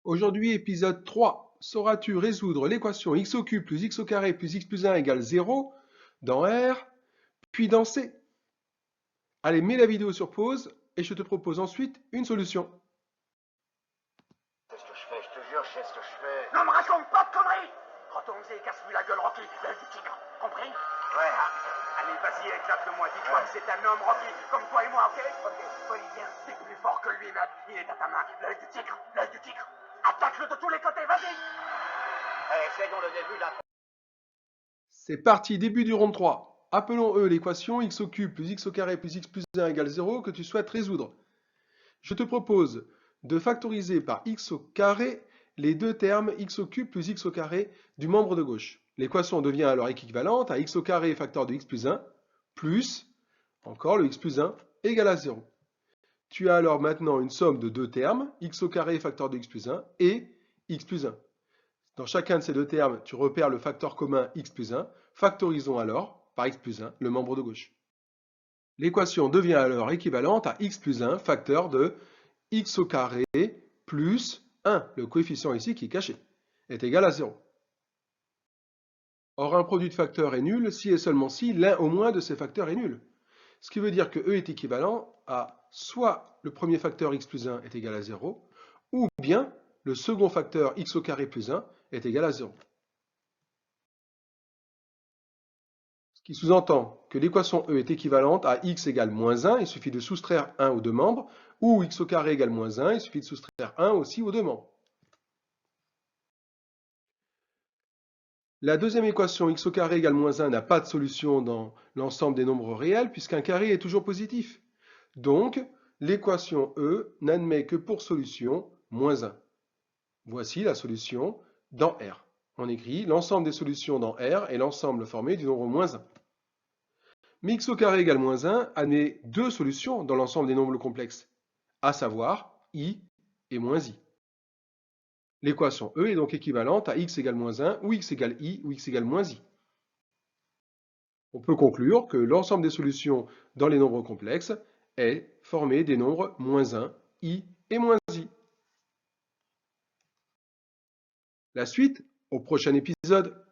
Aujourd'hui, épisode 3. Sauras-tu résoudre l'équation x au cube plus x au carré plus x plus 1 égale 0 dans R, puis dans C? Allez, mets la vidéo sur pause et je te propose ensuite une solution. C'est ce que je fais, je te jure, je sais ce que je fais. Ne me raconte pas de conneries! Retourne-y et casse-lui la gueule, Rocky, l'œil du tigre, compris? Ouais. Allez, vas-y, éclate-le-moi, dis-toi que c'est un homme, Rocky, comme toi et moi, ok? Ok, Bolivien, t'es plus fort que lui, mec. Il est à ta main, l'œil du tigre, l'œil du tigre. Attaque-le de tous les côtés, vas-y! Allez, fais donc le début d'un... C'est parti, début du round 3. Appelons E l'équation x au cube plus x au carré plus x plus 1 égale 0 que tu souhaites résoudre. Je te propose de factoriser par x au carré les deux termes x au cube plus x au carré du membre de gauche. L'équation devient alors équivalente à x au carré facteur de x plus 1 plus, encore le x plus 1 égale à 0. Tu as alors maintenant une somme de deux termes, x au carré facteur de x plus 1 et x plus 1. Dans chacun de ces deux termes, tu repères le facteur commun x plus 1. Factorisons alors par x plus 1 le membre de gauche. L'équation devient alors équivalente à x plus 1 facteur de x au carré plus 1, le coefficient ici qui est caché, est égal à 0. Or, un produit de facteurs est nul si et seulement si l'un au moins de ces facteurs est nul. Ce qui veut dire que E est équivalent à soit le premier facteur x plus 1 est égal à 0, ou bien le second facteur x au carré plus 1 est égal à 0. Ce qui sous-entend que l'équation E est équivalente à x égale moins 1, il suffit de soustraire 1 aux deux membres, ou x au carré égale moins 1, il suffit de soustraire 1 aussi aux deux membres. La deuxième équation x au carré égale moins 1 n'a pas de solution dans l'ensemble des nombres réels puisqu'un carré est toujours positif. Donc, l'équation E n'admet que pour solution moins 1. Voici la solution dans R. On écrit l'ensemble des solutions dans R est l'ensemble formé du nombre moins 1. Mais x au carré égale moins 1 admet deux solutions dans l'ensemble des nombres complexes, à savoir i et moins i. L'équation E est donc équivalente à x égale moins 1 ou x égale i ou x égale moins i. On peut conclure que l'ensemble des solutions dans les nombres complexes est formé des nombres moins 1, i et moins i. La suite au prochain épisode.